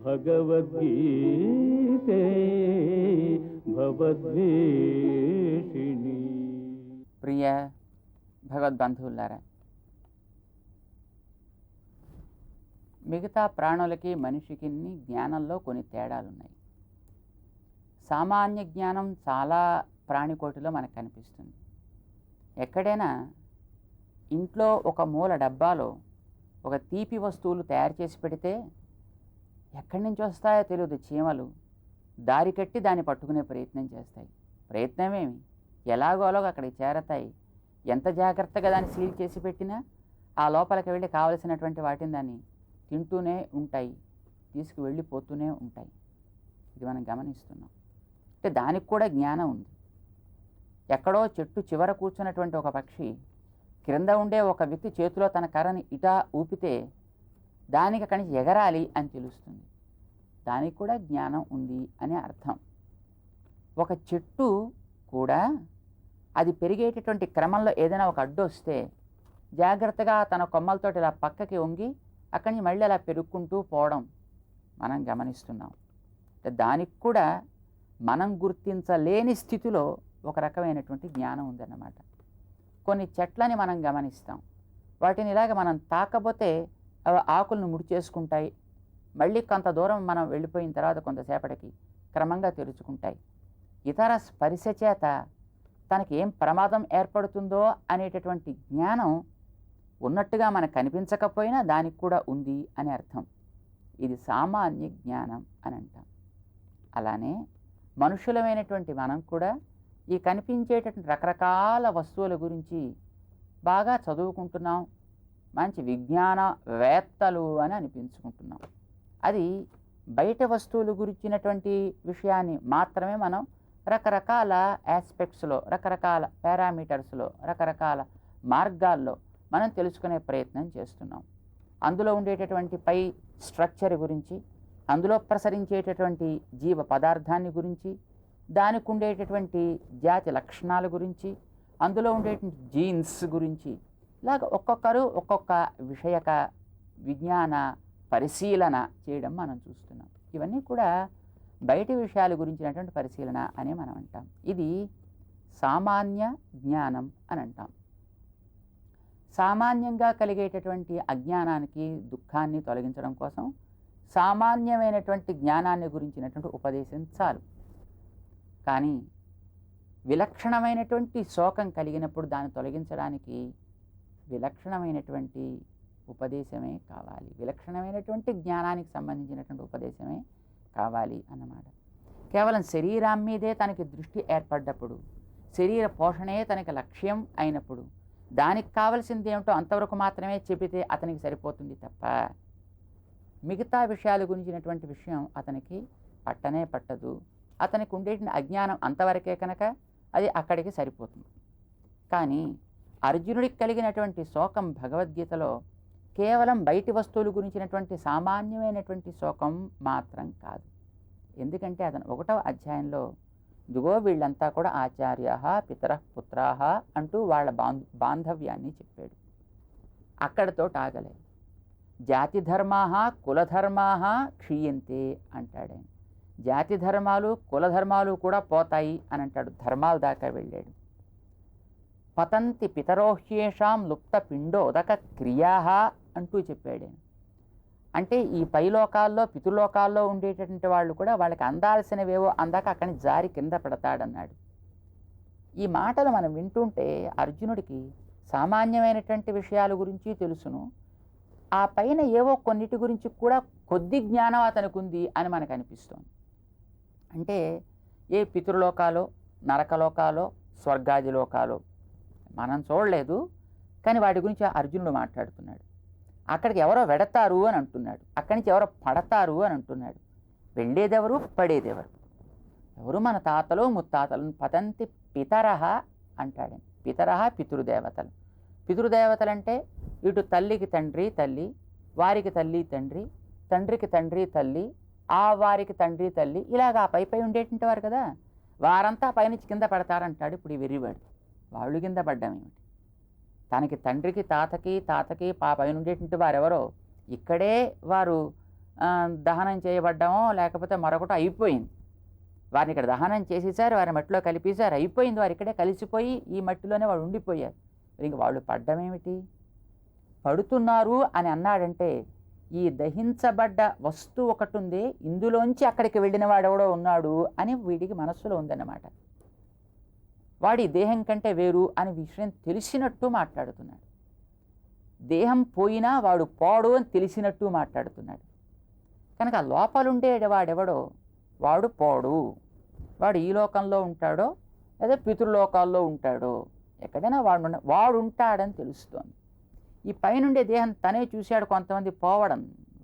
భగవద్గీతే భవద్వేషిణి. ప్రియ భగవద్బంధువులారా, మిగతా ప్రాణులకి మనిషికి జ్ఞానంలో కొన్ని తేడాలున్నాయి. సామాన్య జ్ఞానం చాలా ప్రాణికోటిలో మనకు కనిపిస్తుంది. ఎక్కడైనా ఇంట్లో ఒక మూల డబ్బాలో ఒక తీపి వస్తువులు తయారు చేసి పెడితే ఎక్కడి నుంచి వస్తాయో తెలియదు, చీమలు దారి కట్టి దాన్ని పట్టుకునే ప్రయత్నం చేస్తాయి. ప్రయత్నమేమి, ఎలాగోలాగో అక్కడికి చేరతాయి. ఎంత జాగ్రత్తగా దాన్ని సీల్ చేసి పెట్టినా ఆ లోపలికి వెళ్ళి కావలసినటువంటి వాటిని దాన్ని తింటూనే ఉంటాయి, తీసుకువెళ్ళిపోతూనే ఉంటాయి. ఇది మనం గమనిస్తున్నాం. అంటే దానికి కూడా జ్ఞానం ఉంది. ఎక్కడో చెట్టు చివర కూర్చున్నటువంటి ఒక పక్షి క్రింద ఉండే ఒక వ్యక్తి చేతిలో తన కర్రని ఇటా ఊపితే దానికి అక్కడి నుంచి ఎగరాలి అని తెలుస్తుంది. దానికి కూడా జ్ఞానం ఉంది అనే అర్థం. ఒక చెట్టు కూడా అది పెరిగేటటువంటి క్రమంలో ఏదైనా ఒక అడ్డు వస్తే జాగ్రత్తగా తన కొమ్మలతో ఇలా పక్కకి వంగి అక్కడి నుంచి మళ్ళీ అలా పెరుక్కుంటూ పోవడం మనం గమనిస్తున్నాం. దానికి కూడా మనం గుర్తించలేని స్థితిలో ఒక రకమైనటువంటి జ్ఞానం ఉందన్నమాట. కొన్ని చెట్లని మనం గమనిస్తాం, వాటిని ఇలాగ మనం తాకపోతే అవి ఆకులను ముడిచేసుకుంటాయి. మళ్ళీ కొంత దూరం మనం వెళ్ళిపోయిన తర్వాత కొంతసేపటికి క్రమంగా తెరుచుకుంటాయి. ఇతర స్పర్శ చేత తనకి ఏం ప్రమాదం ఏర్పడుతుందో అనేటటువంటి జ్ఞానం ఉన్నట్టుగా మనకు కనిపించకపోయినా దానికి కూడా ఉంది అని అర్థం. ఇది సామాన్య జ్ఞానం అని అంటాం. అలానే మనుషులమైనటువంటి మనం కూడా ఈ కనిపించేటటువంటి రకరకాల వస్తువుల గురించి బాగా చదువుకుంటున్నాం, మంచి విజ్ఞానవేత్తలు అని అనిపించుకుంటున్నాం. అది బయట వస్తువుల గురించినటువంటి విషయాన్ని మాత్రమే మనం రకరకాల ఆస్పెక్ట్స్లో, రకరకాల పారామీటర్స్లో, రకరకాల మార్గాల్లో మనం తెలుసుకునే ప్రయత్నం చేస్తున్నాం. అందులో ఉండేటటువంటి పై స్ట్రక్చర్ గురించి, అందులో ప్రసరించేటటువంటి జీవ పదార్థాన్ని గురించి, దానికి ఉండేటటువంటి జాతి లక్షణాల గురించి, అందులో ఉండేటువంటి జీన్స్ గురించి, ఇలాగ ఒక్కొక్కరు ఒక్కొక్క విషయక విజ్ఞాన పరిశీలన చేయడం మనం చూస్తున్నాం. ఇవన్నీ కూడా బయటి విషయాల గురించినటువంటి పరిశీలన అని మనం అంటాం. ఇది సామాన్య జ్ఞానం అని అంటాం. సామాన్యంగా కలిగేటటువంటి అజ్ఞానానికి, దుఃఖాన్ని తొలగించడం కోసం సామాన్యమైనటువంటి జ్ఞానాన్ని గురించినటువంటి ఉపదేశం చాలు. కానీ విలక్షణమైనటువంటి శోకం కలిగినప్పుడు దాన్ని తొలగించడానికి విలక్షణమైనటువంటి ఉపదేశమే కావాలి, విలక్షణమైనటువంటి జ్ఞానానికి సంబంధించినటువంటి ఉపదేశమే కావాలి అన్నమాట. కేవలం శరీరం మీదే తనకి దృష్టి ఏర్పడ్డప్పుడు, శరీర పోషణే తనకి లక్ష్యం అయినప్పుడు దానికి కావలసింది ఏమిటో అంతవరకు మాత్రమే చెబితే అతనికి సరిపోతుంది తప్ప మిగతా విషయాల గురించినటువంటి విషయం అతనికి పట్టనే పట్టదు. అతనికి ఉండే అజ్ఞానం అంతవరకే కనుక అది అక్కడికి సరిపోతుంది. కానీ అర్జునుడికి కలిగినటువంటి శోకం భగవద్గీతలో కేవలం బయటి వస్తువుల గురించినటువంటి సామాన్యమైనటువంటి శోకం మాత్రం కాదు. ఎందుకంటే అతను 1వ అధ్యాయంలో ఇదిగో వీళ్ళంతా కూడా ఆచార్య పితర పుత్రాహ అంటూ వాళ్ళ బాంధవ్యాన్ని చెప్పాడు. అక్కడితో ఆగలే. జాతి ధర్మాహ కులధర్మాహ క్షీయంతే అంటాడు ఆయన. జాతి ధర్మాలు కులధర్మాలు కూడా పోతాయి అని అంటాడు. ధర్మాల దాకా వెళ్ళాడు. పతంతి పితరోహ్యేషాం లుప్త పిండోదక క్రియా అంటూ చెప్పాడు. అంటే ఈ పైలోకాల్లో పితృలోకాల్లో ఉండేటటువంటి వాళ్ళు కూడా వాళ్ళకి అందాల్సినవేవో అందాక అక్కడి జారి కింద పడతాడన్నాడు. ఈ మాటలు మనం వింటుంటే అర్జునుడికి సామాన్యమైనటువంటి విషయాల గురించి తెలుసును, ఆ పైన ఏవో కొన్నిటి గురించి కూడా కొద్ది జ్ఞానం అతనికి ఉంది అని మనకు అనిపిస్తుంది. అంటే ఏ పితృలోకాలో, నరకలోకాలో, స్వర్గాది లోకాలో మనం చూడలేదు, కానీ వాటి గురించి అర్జునుడు మాట్లాడుతున్నాడు. అక్కడికి ఎవరో వెడతారు అని అంటున్నాడు, అక్కడి నుంచి ఎవరో పడతారు అని అంటున్నాడు. వెళ్ళేదెవరు, పడేదెవరు? ఎవరు? మన తాతలు ముత్తాతలు. పతంతి పితరహ అంటాడు. పితరహ పితృదేవతలు. పితృదేవతలంటే ఇటు తల్లికి తండ్రి తల్లి, వారికి తల్లి తండ్రి, తండ్రికి తండ్రి తల్లి, ఆ వారికి తండ్రి తల్లి, ఇలాగా పై ఉండేటువంటి వారు కదా, వారంతా పైనుంచి కింద పడతారంటాడు. ఇప్పుడు ఈ వెర్రివాడు వాళ్ళు కింద పడ్డం ఏమిటి? తనకి తండ్రికి తాతకి పైన ఉండేటువంటి వారెవరో ఇక్కడే వారు దహనం చేయబడ్డామో లేకపోతే మరొకటి అయిపోయింది. వారిని ఇక్కడ దహనం చేసేసారు, వారి మట్టిలో కలిపేశారు, అయిపోయింది. వారు ఇక్కడే కలిసిపోయి ఈ మట్టిలోనే వాళ్ళు ఉండిపోయారు. ఇంక వాళ్ళు పడ్డమేమిటి? పడుతున్నారు అని అన్నాడంటే ఈ దహించబడ్డ వస్తువు ఒకటి ఉంది, ఇందులోంచి అక్కడికి వెళ్ళిన వాడెవడో ఉన్నాడు అని వీడికి మనస్సులో ఉందన్నమాట. వాడి దేహం కంటే వేరు అని విషయం తెలిసినట్టు మాట్లాడుతున్నాడు. దేహం పోయినా వాడు పోడు అని తెలిసినట్టు మాట్లాడుతున్నాడు. కనుక లోపలుండే వాడెవడో వాడు పోడు. వాడు ఈ లోకంలో ఉంటాడో లేదా పితృలోకాల్లో ఉంటాడో ఎక్కడైనా వాడు ఉంటాడని తెలుస్తోంది. ఈ పైనుండే దేహం తనే చూశాడు కొంతమంది పోవడం,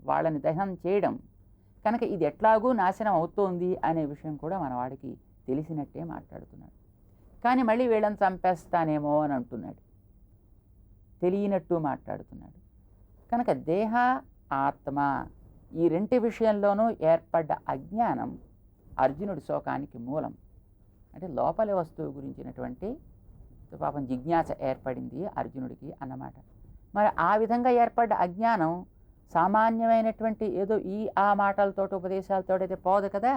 వాళ్ళని దహనం చేయడం. కనుక ఇది ఎట్లాగూ నాశనం అవుతోంది అనే విషయం కూడా మన వాడికి తెలిసినట్టే మాట్లాడుతున్నాడు. కానీ మళ్ళీ వీళ్ళని చంపేస్తానేమో అని అంటున్నాడు, తెలియనట్టు మాట్లాడుతున్నాడు. కనుక దేహ ఆత్మ ఈ రెంటి విషయంలోనూ ఏర్పడ్డ అజ్ఞానం అర్జునుడి శోకానికి మూలం. అంటే లోపలి వస్తువు గురించినటువంటి పాపం జిజ్ఞాస ఏర్పడింది అర్జునుడికి అన్నమాట. మరి ఆ విధంగా ఏర్పడ్డ అజ్ఞానం సామాన్యమైనటువంటి ఏదో ఆ మాటలతో ఉపదేశాలతో అయితే పోదు కదా.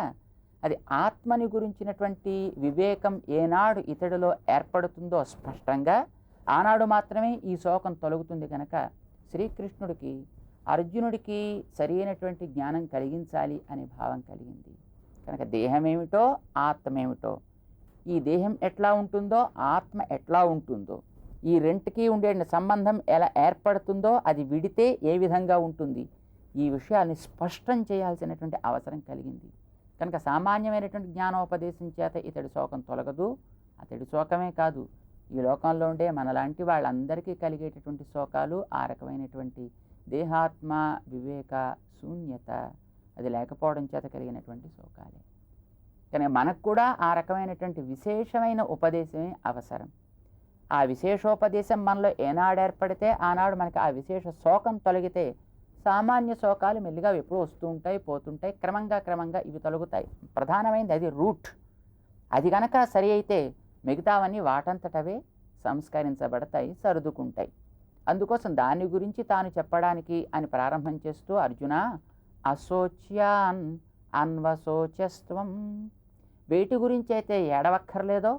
అది ఆత్మని గురించినటువంటి వివేకం ఏనాడు ఇతడిలో ఏర్పడుతుందో స్పష్టంగా ఆనాడు మాత్రమే ఈ శోకం తొలగుతుంది. కనుక శ్రీకృష్ణుడికి అర్జునుడికి సరైనటువంటి జ్ఞానం కలిగించాలి అనే భావం కలిగింది. కనుక దేహమేమిటో ఆత్మేమిటో, ఈ దేహం ఎట్లా ఉంటుందో ఆత్మ ఎట్లా ఉంటుందో, ఈ రెంటికి ఉండే సంబంధం ఎలా ఏర్పడుతుందో, అది విడితే ఏ విధంగా ఉంటుంది, ఈ విషయాన్ని స్పష్టం చేయాల్సినటువంటి అవసరం కలిగింది. కనుక సామాన్యమైనటువంటి జ్ఞానోపదేశం చేత ఇతడి శోకం తొలగదు. అతడి శోకమే కాదు, ఈ లోకంలో ఉండే మనలాంటి వాళ్ళందరికీ కలిగేటటువంటి శోకాలు ఆ రకమైనటువంటి దేహాత్మ వివేక శూన్యత అది లేకపోవడం చేత కలిగినటువంటి శోకాలే. కనుక మనకు కూడా ఆ రకమైనటువంటి విశేషమైన ఉపదేశమే అవసరం. ఆ విశేషోపదేశం మనలో ఏనాడు ఏర్పడితే ఆనాడు మనకి ఆ విశేష శోకం తొలగితే సామాన్య శోకాలు మెల్లిగా ఎప్పుడూ వస్తూ ఉంటాయి, పోతుంటాయి, క్రమంగా ఇవి తొలగుతాయి. ప్రధానమైనది అది రూట్. అది కనుక సరి అయితే మిగతావన్నీ వాటంతటవే సంస్కరించబడతాయి, సర్దుకుంటాయి. అందుకోసం దాని గురించి తాను చెప్పడానికి అని ప్రారంభం చేస్తూ అర్జున అశోచ్యాన్ అన్వశోచస్త్వం, వేటి గురించి అయితే ఏడవక్కర్లేదో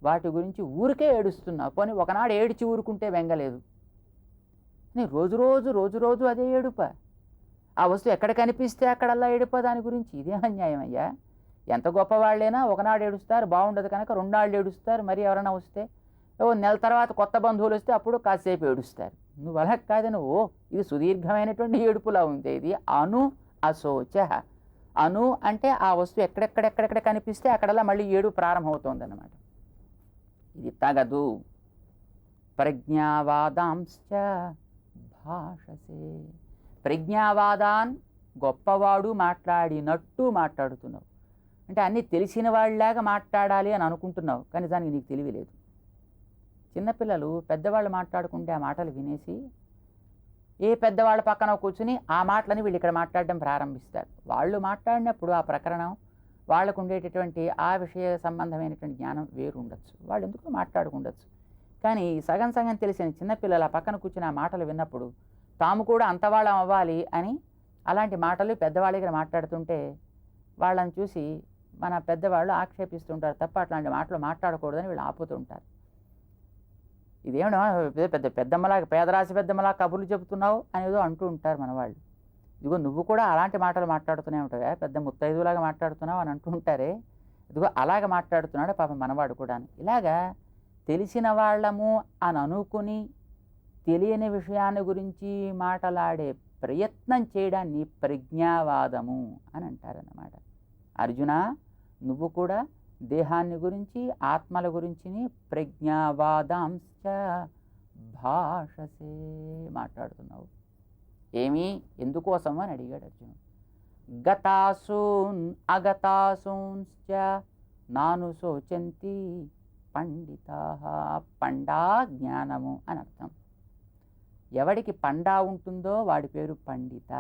వాటి గురించి ఊరికే ఏడుస్తున్నావు. పోనీ ఒకనాడు ఏడిచి ఊరుకుంటే వెంగలేదు. నీ రోజు అదే ఏడుప. ఆ వస్తువు ఎక్కడ కనిపిస్తే అక్కడల్లా ఏడుప దాని గురించి. ఇదే అన్యాయం అయ్యా. ఎంత గొప్పవాళ్ళైనా ఒకనాడు ఏడుస్తారు, బాగుండదు కనుక 2 నాళ్ళు ఏడుస్తారు. మరి ఎవరైనా వస్తే నెల తర్వాత కొత్త బంధువులు వస్తే అప్పుడు కాసేపు ఏడుస్తారు. నువ్వు అలా కాదు, నువ్వు ఇది సుదీర్ఘమైనటువంటి ఏడుపులా ఉంది. ఇది అశోచ. అంటే ఆ వస్తువు ఎక్కడెక్కడ కనిపిస్తే అక్కడల్లా మళ్ళీ ఏడుపు ప్రారంభమవుతోంది అన్నమాట. ఇది తగదు. ప్రజ్ఞావాదాంశ్చ భాషసే. ప్రజ్ఞావాదాన్ గొప్పవాడు మాట్లాడినట్టు మాట్లాడుతున్నావు. అంటే అన్నీ తెలిసిన వాళ్ళలాగా మాట్లాడాలి అని అనుకుంటున్నావు, కానీ దానికి నీకు తెలియలేదు. చిన్నపిల్లలు పెద్దవాళ్ళు మాట్లాడుకుంటే ఆ మాటలు వినేసి ఏ పెద్దవాళ్ళ పక్కన కూర్చుని ఆ మాటలని వీళ్ళు ఇక్కడ మాట్లాడడం ప్రారంభిస్తారు. వాళ్ళు మాట్లాడినప్పుడు ఆ ప్రకరణం వాళ్ళకు ఉండేటటువంటి ఆ విషయ సంబంధమైనటువంటి జ్ఞానం వేరు ఉండొచ్చు, వాళ్ళు ఎందుకు మాట్లాడుకుండొచ్చు. కానీ సగం తెలిసిన చిన్నపిల్లలు ఆ పక్కన కూర్చుని ఆ మాటలు విన్నప్పుడు తాము కూడా అంతవాళ్ళం అవ్వాలి అని అలాంటి మాటలు పెద్దవాళ్ళ దగ్గర మాట్లాడుతుంటే వాళ్ళని చూసి మన పెద్దవాళ్ళు ఆక్షేపిస్తుంటారు తప్ప అట్లాంటి మాటలు మాట్లాడకూడదని వీళ్ళు ఆపుతుంటారు. ఇదేమో పెద్దమ్మలాగా పేదరాశి పెద్దమ్మలా కబుర్లు చెబుతున్నావు అనేదో అంటూ ఉంటారు మన వాళ్ళు. ఇదిగో నువ్వు కూడా అలాంటి మాటలు మాట్లాడుతూనే ఉంటావా, పెద్ద ముత్తైదులాగా మాట్లాడుతున్నావు అని అంటూ ఉంటారే, ఇదిగో అలాగ మాట్లాడుతున్నాడు పాపం మనవాడు కూడా. ఇలాగా తెలిసిన వాళ్ళము అని అనుకుని తెలియని విషయాన్ని గురించి మాట్లాడే ప్రయత్నం చేయడాన్ని ప్రజ్ఞావాదము అని అంటారన్నమాట. అర్జున, నువ్వు కూడా దేహాన్ని గురించి ఆత్మల గురించి ప్రజ్ఞావాదాంశ భాషసే మాట్లాడుతున్నావు. ఏమి, ఎందుకోసం అని అడిగాడు అర్జునుడు. గతాసూన్ అగతాసూంశ్చ నాను శోచంతి పండితాః. పండా జ్ఞానము అని అర్థం. ఎవడికి పండా ఉంటుందో వాడి పేరు పండిత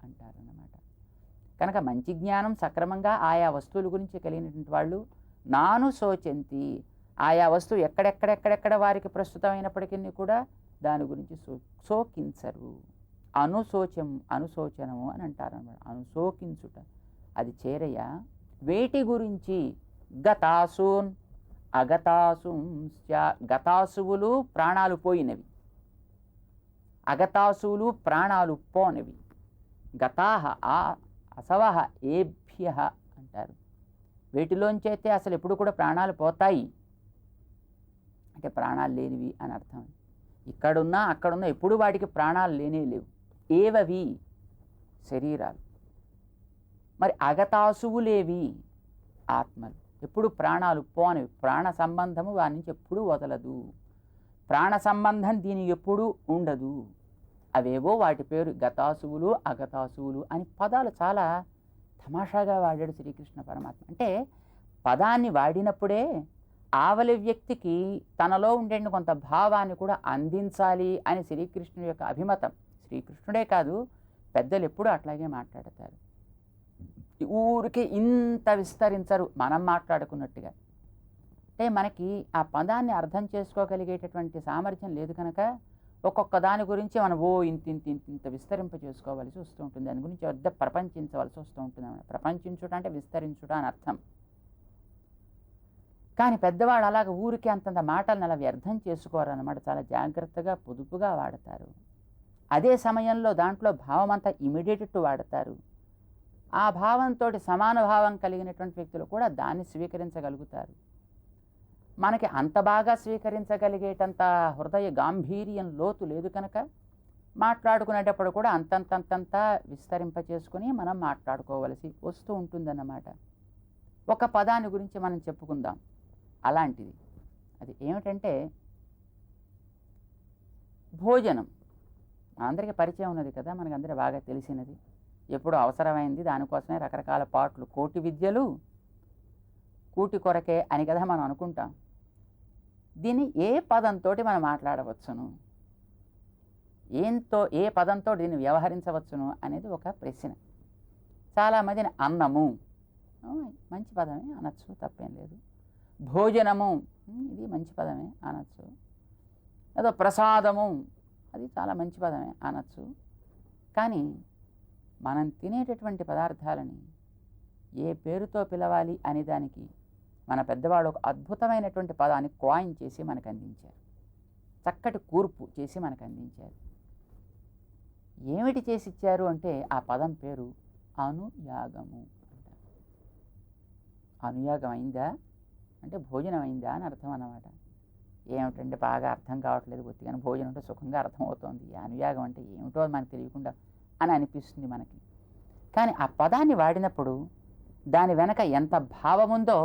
అంటారన్నమాట. కనుక మంచి జ్ఞానం సక్రమంగా ఆయా వస్తువుల గురించి కలిగినటువంటి వాళ్ళు నాను శోచంతి, ఆయా వస్తువు ఎక్కడెక్కడ వారికి ప్రస్తుతమైనప్పటికీ కూడా దాని గురించి శోకించరు అనుశోచనము అని అంటారు అన్నమాట. అనుశోకించుట అది చేరయ్యా. వేటి గురించి? గతాసూన్ అగతాసూంశ్చ. గతాసువులు ప్రాణాలు పోయినవి, అగతాసువులు ప్రాణాలు పోనివి. గతాహ అసవహ ఏభ్య అంటారు. వేటిలోంచైతే అసలు ఎప్పుడు కూడా ప్రాణాలు పోతాయి అంటే ప్రాణాలు లేనివి అని అర్థం. ఇక్కడున్నా అక్కడున్నా ఎప్పుడు వాటికి ప్రాణాలు లేవు. ఏవవి? శరీరాలు. మరి అగతాసువులేవి? ఆత్మలు. ఎప్పుడు ప్రాణాలు పోనివి. ప్రాణ సంబంధము వారి నుంచి ఎప్పుడూ వదలదు. ప్రాణ సంబంధం దీనికి ఎప్పుడూ ఉండదు. అవేవో వాటి పేరు గతాసువులు అగతాసువులు అని పదాలు చాలా తమాషాగా వాడాడు శ్రీకృష్ణ పరమాత్మ. అంటే పదాన్ని వాడినప్పుడే ఆవలి వ్యక్తికి తనలో ఉండే కొంత భావాన్ని కూడా అందించాలి అని శ్రీకృష్ణుడి యొక్క అభిమతం. శ్రీకృష్ణుడే కాదు, పెద్దలు ఎప్పుడూ అట్లాగే మాట్లాడతారు. ఊరికే ఇంత విస్తరించరు మనం మాట్లాడుకున్నట్టుగా. అంటే మనకి ఆ పదాన్ని అర్థం చేసుకోగలిగేటటువంటి సామర్థ్యం లేదు కనుక ఒక్కొక్క దాని గురించి మనం ఇంత విస్తరింప చేసుకోవాల్సి వస్తూ ఉంటుంది. దాని గురించి పెద్ద ప్రపంచించవలసి వస్తూ ఉంటుంది అన్నమాట. ప్రపంచించుట అంటే విస్తరించుట అని అర్థం. కానీ పెద్దవాడు అలాగ ఊరికి అంతంత మాటలను అలా వ్యర్థం చేసుకోరన్నమాట. చాలా జాగ్రత్తగా పొదుపుగా వాడతారు. అదే సమయంలో దాంట్లో భావం అంతా ఇమిడియేట్ వాడతారు. ఆ భావంతో సమాన భావం కలిగినటువంటి వ్యక్తులు కూడా దాన్ని స్వీకరించగలుగుతారు. మనకి అంత బాగా స్వీకరించగలిగేటంత హృదయ గాంభీర్యం లోతు లేదు కనుక మాట్లాడుకునేటప్పుడు కూడా అంతంత విస్తరింప చేసుకుని మనం మాట్లాడుకోవలసి వస్తూ ఉంటుందన్నమాట. ఒక పదాన్ని గురించి మనం చెప్పుకుందాం. అలాంటిది అది ఏమిటంటే భోజనం. అందరికీ పరిచయం ఉన్నది కదా, మనకు అందరూ బాగా తెలిసినది. ఎప్పుడు అవసరమైంది, దానికోసమే రకరకాల పాటలు. కోటి విద్యలు కూటి కొరకే అని కదా మనం అనుకుంటాం. దీన్ని ఏ పదంతో మనం మాట్లాడవచ్చును, ఏ పదంతో దీన్ని వ్యవహరించవచ్చును అనేది ఒక ప్రశ్న. చాలామందిని అన్నము మంచి పదమే అనొచ్చు, తప్పేం లేదు. భోజనము ఇది మంచి పదమే అనొచ్చు. ఏదో ప్రసాదము అది చాలా మంచి పదమే అనొచ్చు. కానీ మనం తినేటటువంటి పదార్థాలని ఏ పేరుతో పిలవాలి అనే దానికి మన పెద్దవాళ్ళు ఒక అద్భుతమైనటువంటి పదాన్ని కాయిన్ చేసి మనకు అందించారు. చక్కటి కూర్పు చేసి మనకు అందించారు. ఏమిటి చేసి ఇచ్చారు అంటే ఆ పదం పేరు అనుయాగము అంటారు. అనుయాగం అయిందా అంటే భోజనం అయిందా అని అర్థం అన్నమాట. ఏమిటంటే బాగా అర్థం కావట్లేదు, బొత్తిగాని భోజనం అంటే సుఖంగా అర్థమవుతోంది. అనుయాగం అంటే ఏమిటో మనకు తెలియకుండా అని అనిపిస్తుంది మనకి. కానీ ఆ పదాన్ని వాడినప్పుడు దాని వెనక ఎంత భావం ఉందో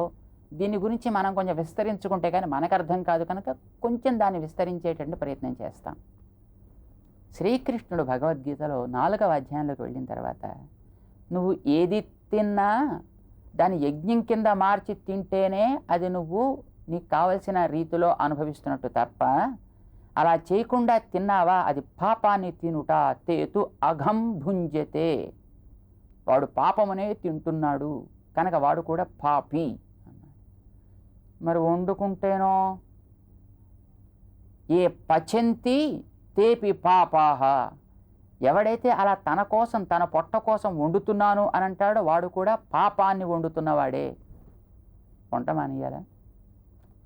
దీని గురించి మనం కొంచెం విస్తరించుకుంటే కానీ మనకు అర్థం కాదు కనుక కొంచెం దాన్ని విస్తరించేటువంటి ప్రయత్నం చేస్తాం. శ్రీకృష్ణుడు భగవద్గీతలో 4వ అధ్యాయంలోకి వెళ్ళిన తర్వాత నువ్వు ఏది తిన్నా దాన్ని యజ్ఞం కింద మార్చి తింటేనే అది నువ్వు నీకు కావలసిన రీతిలో అనుభవిస్తున్నట్టు తప్ప అలా చేయకుండా తిన్నావా అది పాపాన్ని తినుట. తేతు అఘం భుంజతే. వాడు పాపమునే తింటున్నాడు కనుక వాడు కూడా పాపి అన్నాడు. మరి వండుకుంటేనో ఏ పచంతి తేపి పాపాహ. ఎవడైతే అలా తన కోసం తన పొట్ట కోసం వండుతున్నాను అని అంటాడో వాడు కూడా పాపాన్ని వండుతున్నవాడే. వంట మానేయాలా,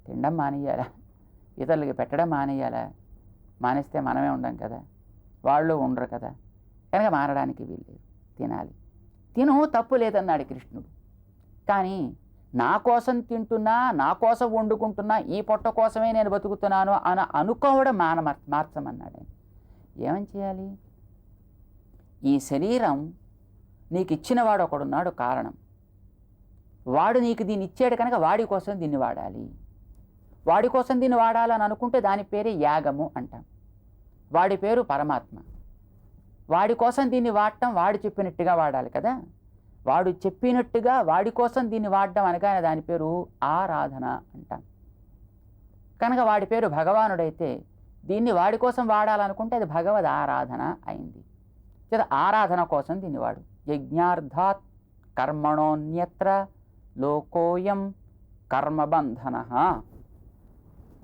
తినడం మానేయాలా, ఇతరులకి పెట్టడం మానేయాలా? మానేస్తే మనమే ఉండం కదా, వాళ్ళు ఉండరు కదా, కనుక మారడానికి వీల్లేదు. తినాలి. తిను, తప్పు లేదన్నాడు కృష్ణుడు. కానీ నా కోసం తింటున్నా, నా కోసం వండుకుంటున్నా, ఈ పొట్ట కోసమే నేను బతుకుతున్నాను అని అనుకోవడం మార్చమన్నాడు. ఏమని చేయాలి? ఈ శరీరం నీకు ఇచ్చినవాడు ఒకడున్నాడు కారణం. వాడు నీకు దీన్ని ఇచ్చాడు కనుక వాడి కోసం దీన్ని వాడాలి. వాడి కోసం దీన్ని వాడాలని అనుకుంటే దాని పేరే యాగము అంటాం. వాడి పేరు పరమాత్మ. వాడి కోసం దీన్ని వాడటం వాడు చెప్పినట్టుగా వాడాలి కదా. వాడు చెప్పినట్టుగా వాడి కోసం దీన్ని వాడడం అనగానే దాని పేరు ఆరాధన అంటాం. కనుక వాడి పేరు భగవానుడైతే దీన్ని వాడి కోసం వాడాలనుకుంటే అది భగవద్ ఆరాధన అయింది. చేత ఆరాధన కోసం దీన్ని వాడు. యజ్ఞార్థాత్ కర్మణోన్యత్ర లోకోయం కర్మబంధన.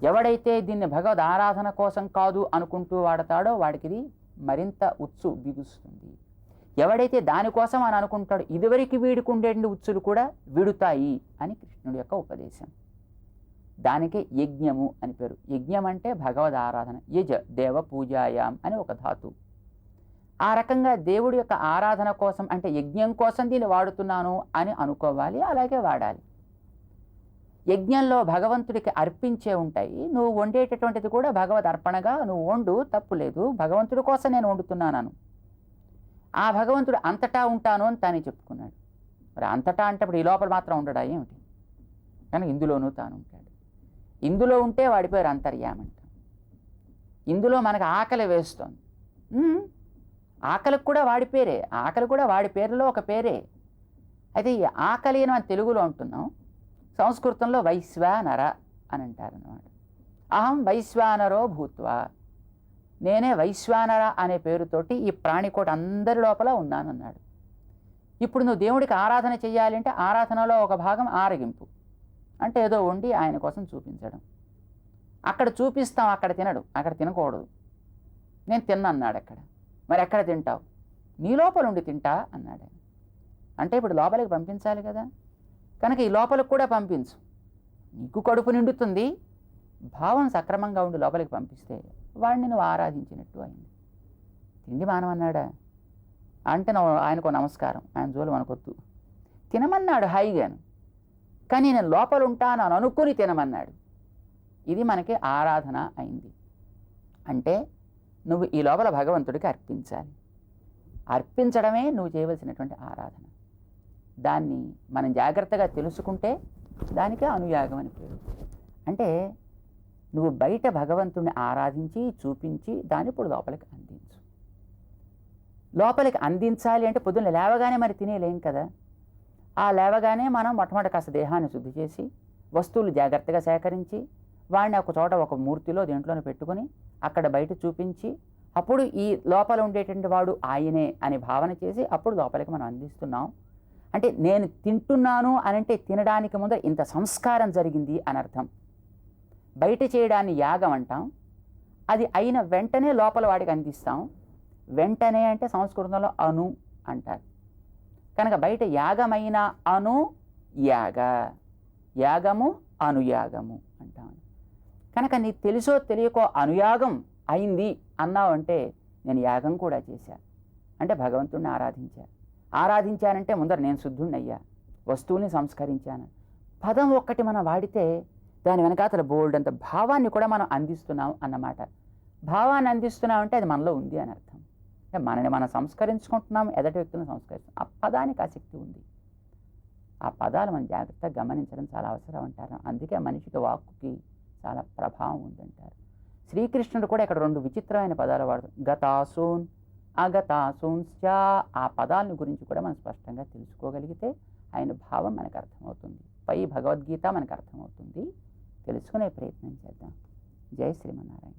ఎవడైతే దీన్ని భగవద్ ఆరాధన కోసం కాదు అనుకుంటూ వాడతాడో వాడికి ఇది మరింత ఉచ్చు బిగుస్తుంది. ఎవడైతే దానికోసం అని అనుకుంటాడో ఇదివరకు వీడికి ఉండే ఉచ్చులు కూడా విడుతాయి అని కృష్ణుడి యొక్క ఉపదేశం. దానికి యజ్ఞము అని పేరు. యజ్ఞం అంటే భగవద్ ఆరాధన. యజ దేవ పూజాయాం అని ఒక ధాతు. ఆ రకంగా దేవుడి యొక్క ఆరాధన కోసం అంటే యజ్ఞం కోసం దీన్ని వాడుతున్నాను అని అనుకోవాలి, అలాగే వాడాలి. యజ్ఞంలో భగవంతుడికి అర్పించే ఉంటాయి. నువ్వు వండేటటువంటిది కూడా భగవద్ అర్పణగా నువ్వు వండు, తప్పు లేదు. భగవంతుడి కోసం నేను వండుతున్నాను. ఆ భగవంతుడు అంతటా ఉంటాను అని తానే చెప్పుకున్నాడు. మరి అంతటా అంటే ఇప్పుడు ఈ లోపల మాత్రం ఉండడా ఏమిటి? కానీ ఇందులోనూ తాను ఉంటాడు. ఇందులో ఉంటే వాడి పేరు అంతర్యామంట. ఇందులో మనకు ఆకలి వేస్తోంది. ఆకలికి కూడా వాడి పేరే. ఆకలి కూడా వాడి పేరులో ఒక పేరే. అయితే ఈ ఆకలి అని మనం తెలుగులో అంటున్నాం, సంస్కృతంలో వైశ్వానర అని అంటారన్నమాట. అహం వైశ్వానరో భూత్వా, నేనే వైశ్వానర అనే పేరుతోటి ఈ ప్రాణికోటి అందరి లోపల ఉన్నానన్నాడు. ఇప్పుడు నువ్వు దేవుడికి ఆరాధన చెయ్యాలంటే ఆరాధనలో ఒక భాగం ఆరగింపు, అంటే ఏదో వండి ఆయన కోసం చూపించడం. అక్కడ చూపిస్తాం, అక్కడ తినడు, అక్కడ తినకూడదు. నేను తిన్నన్నాడు అక్కడ. మరి ఎక్కడ తింటావు? నీ లోపల ఉండి తింటా అన్నాడు. అంటే ఇప్పుడు లోపలికి పంపించాలి కదా, కనుక ఈ లోపలికి కూడా పంపించు. నీకు కడుపు నిండుతుంది, భావం సక్రమంగా ఉండి లోపలికి పంపిస్తే వాడిని నువ్వు ఆరాధించినట్టు అయింది. తిండి మానమన్నాడా అంటే ఆయనకు నమస్కారం, ఆయన జోలు మనకొద్దు. తినమన్నాడు హాయిగాను, కానీ నేను లోపల ఉంటాను అని అనుకుని తినమన్నాడు. ఇది మనకి ఆరాధన అయింది. అంటే నువ్వు ఈ లోపల భగవంతుడికి అర్పించాలి. అర్పించడమే నువ్వు చేయవలసినటువంటి ఆరాధన. దాన్ని మనం జాగ్రత్తగా తెలుసుకుంటే దానికే అనుయాగం అని పేరు. అంటే నువ్వు బయట భగవంతుడిని ఆరాధించి చూపించి దాన్ని ఇప్పుడు లోపలికి అందించు. లోపలికి అందించాలి అంటే పొద్దున్న లేవగానే మరి తినేలేం కదా. ఆ లేవగానే మనం మొట్టమొదటి కాస్త దేహాన్ని శుద్ధి చేసి వస్తువులు జాగ్రత్తగా సేకరించి వాడిని ఒక చోట ఒక మూర్తిలో దేంట్లోనే పెట్టుకొని అక్కడ బయట చూపించి అప్పుడు ఈ లోపల ఉండేటువంటి వాడు ఆయనే అని భావన చేసి అప్పుడు లోపలికి మనం అందిస్తున్నాం. అంటే నేను తింటున్నాను అనంటే తినడానికి ముందు ఇంత సంస్కారం జరిగింది అని అర్థం. బయట చేయడాన్ని యాగం అంటాం, అది అయిన వెంటనే లోపల వాడికి అందిస్తాం. వెంటనే అంటే సంస్కృతంలో అను అంటారు. కనుక బయట యాగమైన అను యాగ, యాగము అనుయాగము అంటాం. కనుక నీకు తెలుసో తెలియకో అనుయాగం అయింది అన్నావు అంటే నేను యాగం కూడా చేశా అంటే భగవంతుడిని ఆరాధించానంటే ముందర నేను శుద్ధుణ్ణయ్యా, వస్తువుని సంస్కరించాను. పదం ఒక్కటి మనం వాడితే దాని వెనకాతల బోల్డ్ అంత భావాన్ని కూడా మనం అందిస్తున్నాం అన్నమాట. భావాన్ని అందిస్తున్నాం అంటే అది మనలో ఉంది అని అర్థం. అంటే మనని మనం సంస్కరించుకుంటున్నాం, ఎదటి వ్యక్తులను సంస్కరిస్తున్నాం. ఆ పదానికి ఆ శక్తి ఉంది. ఆ పదాలు మనం జాగ్రత్తగా గమనించడం చాలా అవసరం అంటారు. అందుకే మనిషికి వాక్కుకి చాలా ప్రభావం ఉందంటారు. శ్రీకృష్ణుడు కూడా ఇక్కడ రెండు విచిత్రమైన పదాలు వాడతారు. గతాసూన్ అగతాసూన్శ్చ. ఆ పదాలని గురించి కూడా మనం స్పష్టంగా తెలుసుకోగలిగితే ఆయన భావం మనకు అర్థమవుతుంది. పై భగవద్గీత మనకు అర్థమవుతుంది. తెలుసుకునే ప్రయత్నం చేద్దాం. జై శ్రీమన్నారాయణ.